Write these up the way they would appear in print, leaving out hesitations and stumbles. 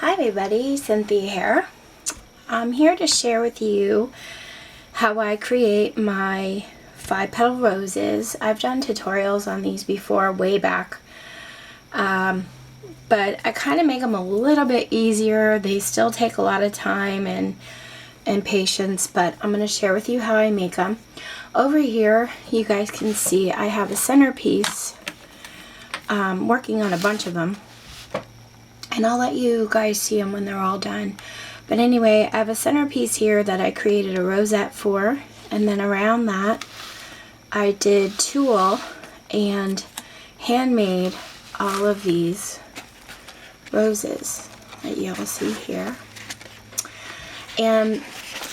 Hi everybody, Cynthia here. I'm here to share with you how I create my 5-petal roses. I've done tutorials on these before, way back, but I kind of make them a little bit easier. They still take a lot of time and patience, but I'm going to share with you how I make them. Over here, you guys can see I have a centerpiece. Working on a bunch of them. And I'll let you guys see them when they're all done. But anyway, I have a centerpiece here that I created a rosette for. And then around that, I did tulle and handmade all of these roses that you'll see here. And,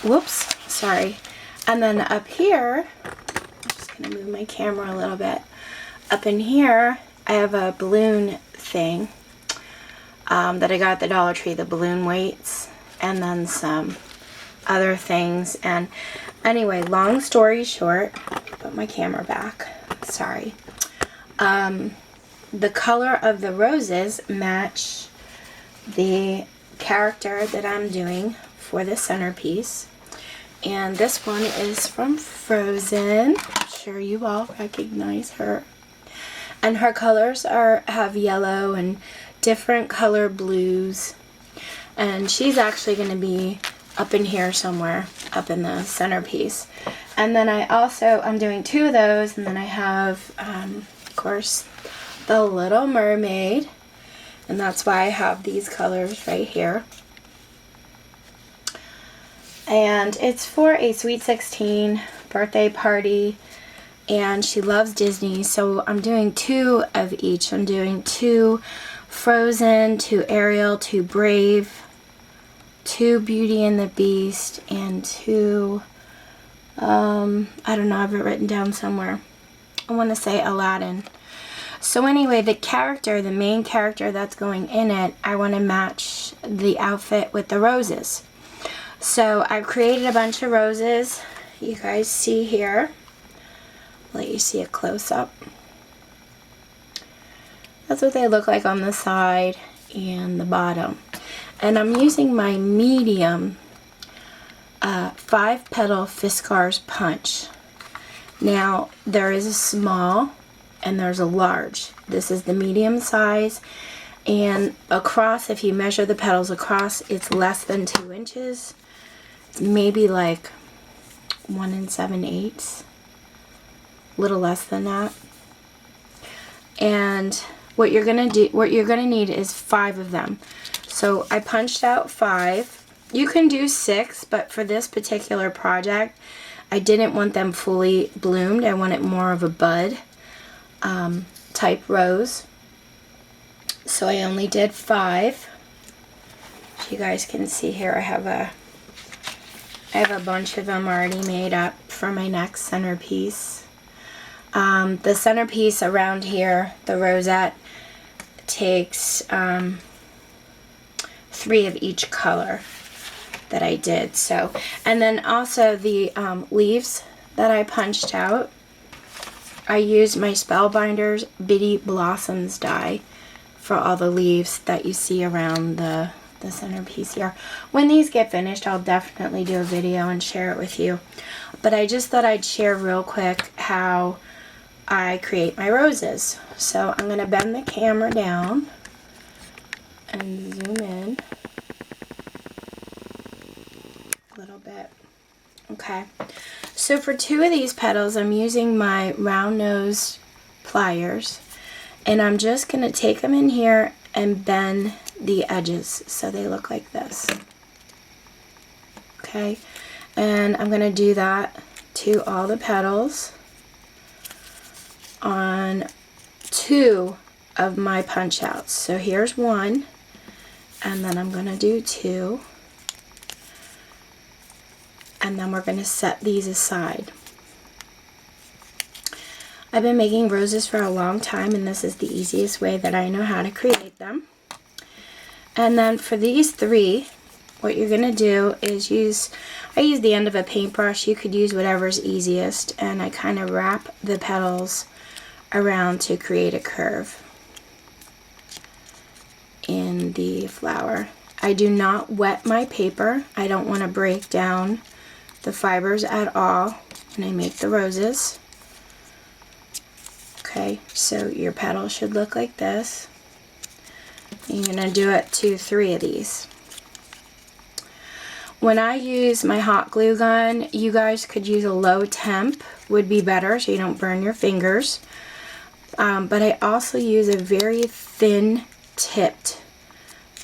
whoops, sorry. And then up here, I'm just going to move my camera a little bit. Up in here, I have a balloon thing. That I got at the Dollar Tree, the balloon weights, and then some other things. And anyway, long story short, put my camera back, sorry. The color of the roses match the character that I'm doing for the centerpiece. And this one is from Frozen. I'm sure you all recognize her. And her colors have yellow and different color blues, and she's actually going to be up in here somewhere, up in the centerpiece. And then I'm doing 2 of those, and then I have of course the Little Mermaid, and that's why I have these colors right here. And it's for a Sweet 16 birthday party, and she loves Disney, so I'm doing 2 of each. I'm doing 2 Frozen, 2 Ariel, 2 Brave, 2 Beauty and the Beast, and 2, I don't know, I have it written down somewhere. I want to say Aladdin. So anyway, the main character that's going in it, I want to match the outfit with the roses. So I've created a bunch of roses. You guys see here. Let you see a close-up. That's what they look like on the side and the bottom. And I'm using my medium 5-petal Fiskars punch. Now, there is a small and there's a large. This is the medium size. And across, if you measure the petals across, it's less than 2 inches. It's maybe like 1 7/8. A little less than that. And what you're gonna need is 5 of them. So I punched out 5. You can do 6, but for this particular project, I didn't want them fully bloomed. I wanted more of a bud type rose. So I only did 5. You guys can see here I have a bunch of them already made up for my next centerpiece. The centerpiece around here, the rosette, takes 3 of each color that I did. So, and then also the leaves that I punched out, I used my Spellbinders Bitty Blossoms die for all the leaves that you see around the centerpiece here. When these get finished, I'll definitely do a video and share it with you. But I just thought I'd share real quick how I create my roses. So I'm going to bend the camera down and zoom in a little bit. Okay, so for 2 of these petals, I'm using my round nose pliers, and I'm just going to take them in here and bend the edges so they look like this. Okay, and I'm going to do that to all the petals on 2 of my punch outs. So here's 1, and then I'm going to do 2, and then we're going to set these aside. I've been making roses for a long time, and this is the easiest way that I know how to create them. And then for these 3, what you're going to do is I use the end of a paintbrush. You could use whatever's easiest, and I kind of wrap the petals around to create a curve in the flower. I do not wet my paper. I don't want to break down the fibers at all when I make the roses. Okay, so your petal should look like this. You're going to do it to 3 of these. When I use my hot glue gun, you guys could use a low temp, would be better so you don't burn your fingers. But I also use a very thin tipped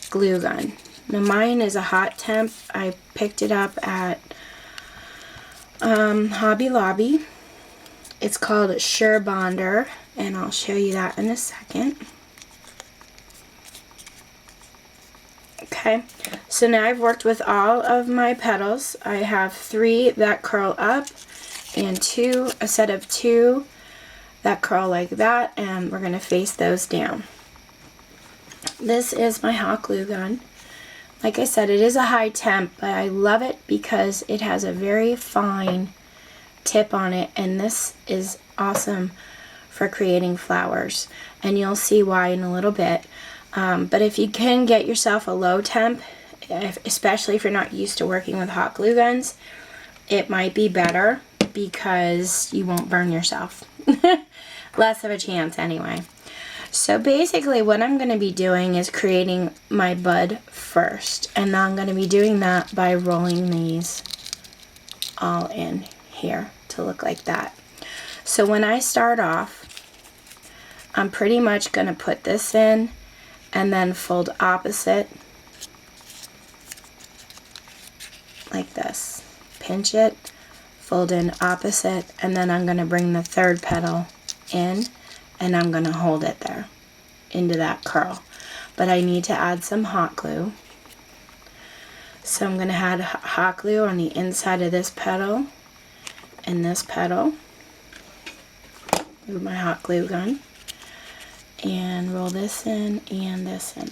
glue gun. Now mine is a hot temp. I picked it up at Hobby Lobby. It's called Sure Bonder, and I'll show you that in a second. Okay, so now I've worked with all of my petals. I have 3 that curl up and a set of 2 that curl like that, and we're going to face those down. This is my hot glue gun. Like I said, it is a high temp, but I love it because it has a very fine tip on it, and this is awesome for creating flowers, and you'll see why in a little bit. But if you can get yourself a low temp, especially if you're not used to working with hot glue guns, it might be better because you won't burn yourself. Less of a chance anyway. So basically what I'm going to be doing is creating my bud first, and I'm going to be doing that by rolling these all in here to look like that. So when I start off, I'm pretty much going to put this in and then fold opposite like this. Pinch it, fold in opposite, and then I'm going to bring the 3rd petal in and I'm going to hold it there into that curl. But I need to add some hot glue. So I'm going to add hot glue on the inside of this petal and this petal with my hot glue gun, and roll this in and this in.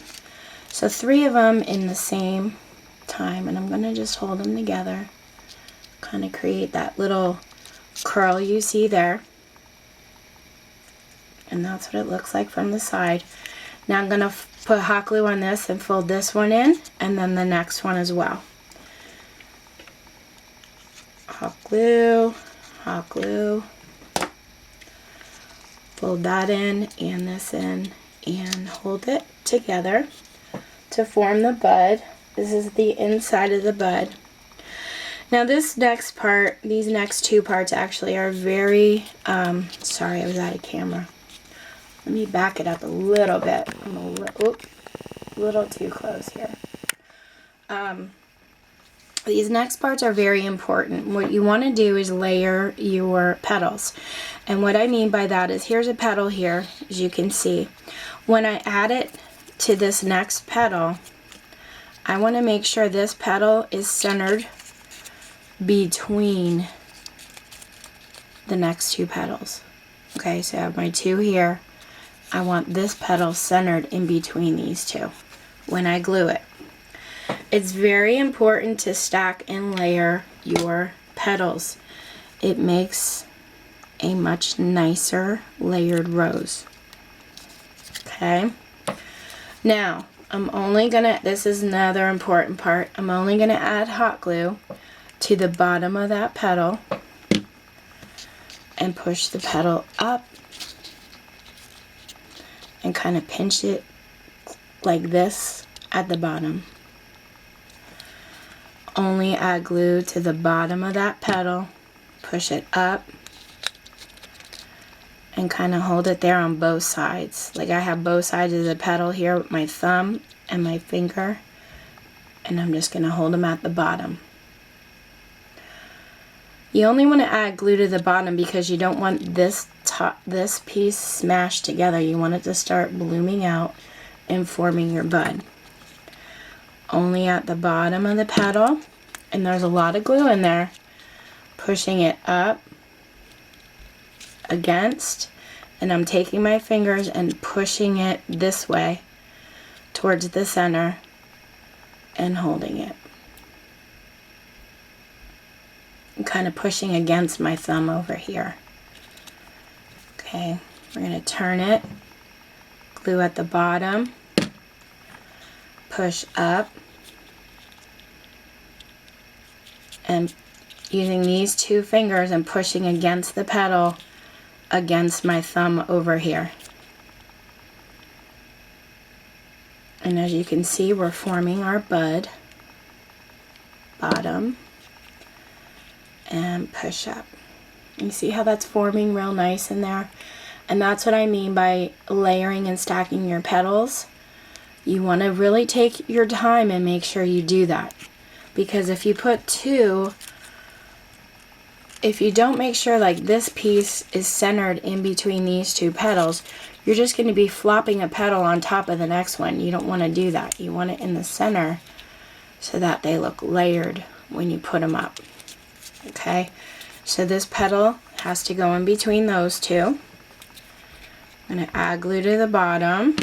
So 3 of them in the same time, and I'm going to just hold them together, kind of create that little curl you see there. And that's what it looks like from the side. Now I'm going to put hot glue on this and fold this one in, and then the next one as well. Hot glue, fold that in and this in, and hold it together to form the bud. This is the inside of the bud. Now this next part, these next 2 parts actually are very, sorry I was out of camera. Let me back it up a little bit. I'm a little too close here. These next parts are very important. What you want to do is layer your petals. And what I mean by that is here's a petal here, as you can see. When I add it to this next petal, I want to make sure this petal is centered between the next 2 petals. Okay, so I have my 2 here. I want this petal centered in between these 2 when I glue it. It's very important to stack and layer your petals. It makes a much nicer layered rose. Okay, now I'm only gonna, this is another important part, I'm only gonna add hot glue to the bottom of that petal and push the petal up and kind of pinch it like this at the bottom. Only add glue to the bottom of that petal, push it up, and kind of hold it there on both sides. Like I have both sides of the petal here with my thumb and my finger, and I'm just going to hold them at the bottom. You only want to add glue to the bottom because you don't want this piece smashed together. You want it to start blooming out and forming your bud. Only at the bottom of the petal, and there's a lot of glue in there, pushing it up against, and I'm taking my fingers and pushing it this way towards the center and holding it. I'm kind of pushing against my thumb over here. Okay, we're going to turn it, glue at the bottom, push up, and using these two fingers and pushing against the petal against my thumb over here. And as you can see, we're forming our bud, bottom, and push up. You see how that's forming real nice in there? And that's what I mean by layering and stacking your petals. You want to really take your time and make sure you do that. Because if you put two, if you don't make sure like this piece is centered in between these two petals, you're just going to be flopping a petal on top of the next one. You don't want to do that. You want it in the center so that they look layered when you put them up. Okay, so this petal has to go in between those two. I'm going to add glue to the bottom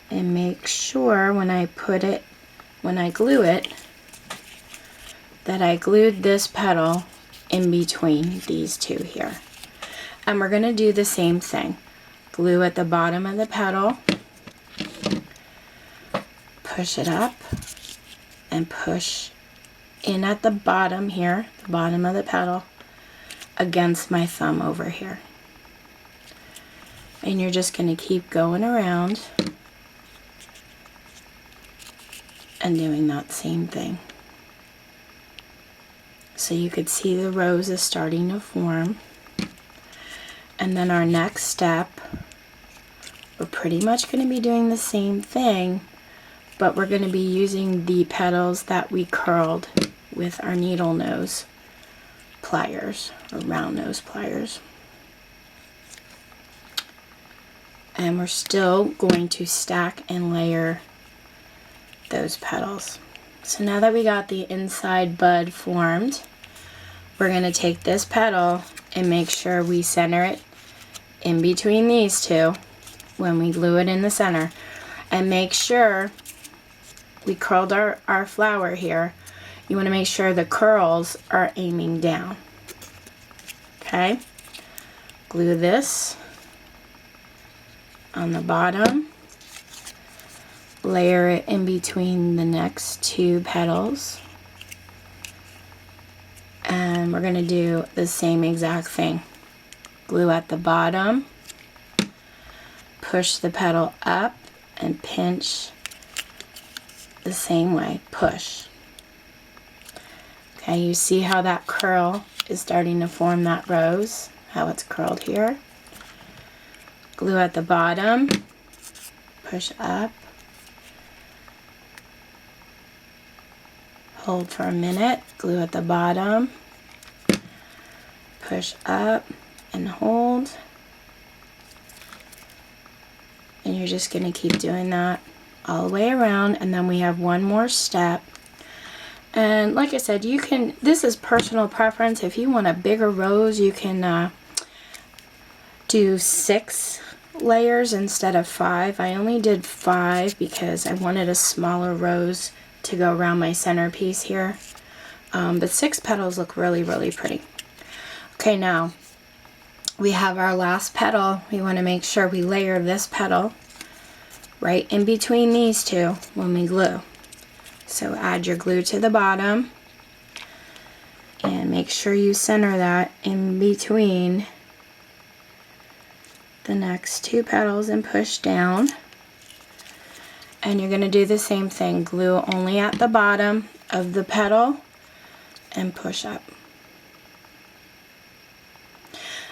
and make sure when I glue it, that I glued this petal in between these two here. And we're going to do the same thing. Glue at the bottom of the petal, push it up, and push in at the bottom here, the bottom of the petal, against my thumb over here. And you're just going to keep going around and doing that same thing. So you could see the rose is starting to form. And then our next step, we're pretty much going to be doing the same thing, but we're going to be using the petals that we curled with our needle nose pliers, or round nose pliers. And we're still going to stack and layer those petals. So now that we got the inside bud formed, we're going to take this petal and make sure we center it in between these two when we glue it in the center. And make sure we curled our flower here. You want to make sure the curls are aiming down. Okay? Glue this on the bottom. Layer it in between the next two petals. And we're going to do the same exact thing. Glue at the bottom. Push the petal up and pinch the same way. Push. Okay, you see how that curl is starting to form that rose? How it's curled here. Glue at the bottom. Push up. Hold for a minute, glue at the bottom, push up and hold. And you're just going to keep doing that all the way around, and then we have one more step. And like I said, you can, this is personal preference. If you want a bigger rose, you can do 6 layers instead of 5. I only did 5 because I wanted a smaller rose to go around my centerpiece here. But 6 petals look really, really pretty. Okay, now we have our last petal. We want to make sure we layer this petal right in between these two when we glue. So add your glue to the bottom and make sure you center that in between the next 2 petals and push down. And you're going to do the same thing. Glue only at the bottom of the petal and push up.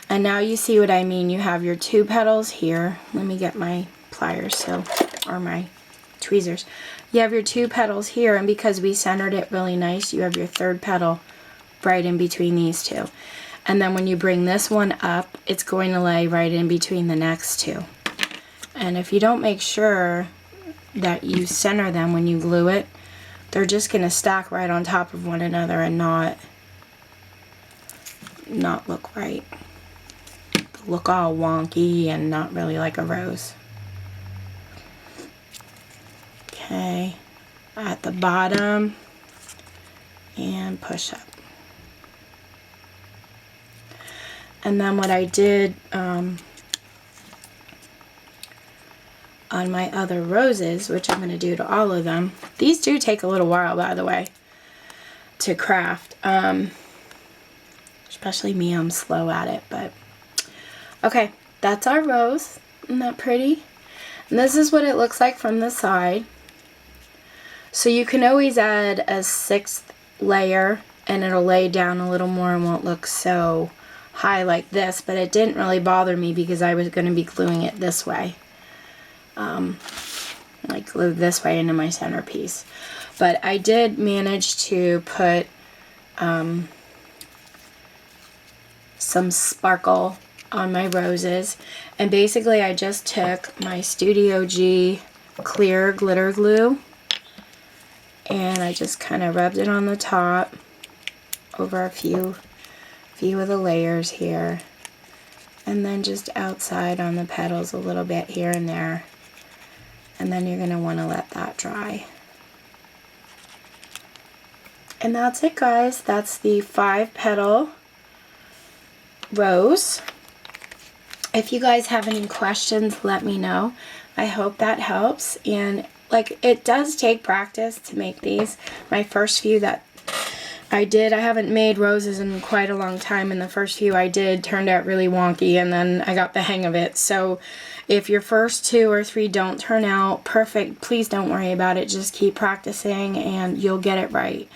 And now you see what I mean. You have your 2 petals here. Let me get my pliers, or my tweezers. You have your 2 petals here, and because we centered it really nice, you have your 3rd petal right in between these 2. And then when you bring this one up, it's going to lay right in between the next 2. And if you don't make sure that you center them when you glue it, they're just going to stack right on top of one another and not look right. Look all wonky and not really like a rose. Okay, at the bottom and push up. And then what I did on my other roses, which I'm going to do to all of them. These do take a little while, by the way. to craft. Especially me, I'm slow at it, but okay, that's our rose. Isn't that pretty? And this is what it looks like from the side. So you can always add a 6th layer and it'll lay down a little more and won't look so high like this, but it didn't really bother me because I was going to be gluing it this way. Like glue this way into my centerpiece. But I did manage to put some sparkle on my roses, and basically I just took my Studio G clear glitter glue and I just kind of rubbed it on the top over a few of the layers here, and then just outside on the petals a little bit here and there, and then you're going to want to let that dry. And that's it, guys. That's the 5-petal rose. If you guys have any questions, let me know. I hope that helps. And like, it does take practice to make these. My first few that I did, I haven't made roses in quite a long time, and the first few I did turned out really wonky, and then I got the hang of it. So if your first 2 or 3 don't turn out perfect, please don't worry about it. Just keep practicing and you'll get it right.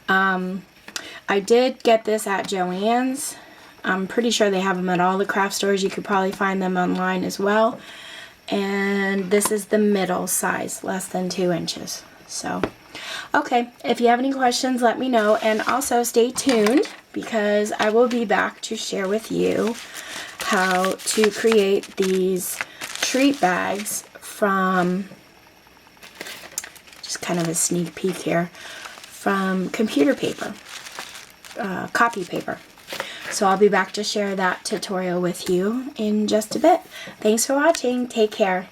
I did get this at Joann's. I'm pretty sure they have them at all the craft stores. You could probably find them online as well. And this is the middle size, less than 2 inches. So, okay, if you have any questions, let me know. And also stay tuned because I will be back to share with you how to create these treat bags from, just kind of a sneak peek here, from computer paper, copy paper. So I'll be back to share that tutorial with you in just a bit. Thanks for watching. Take care.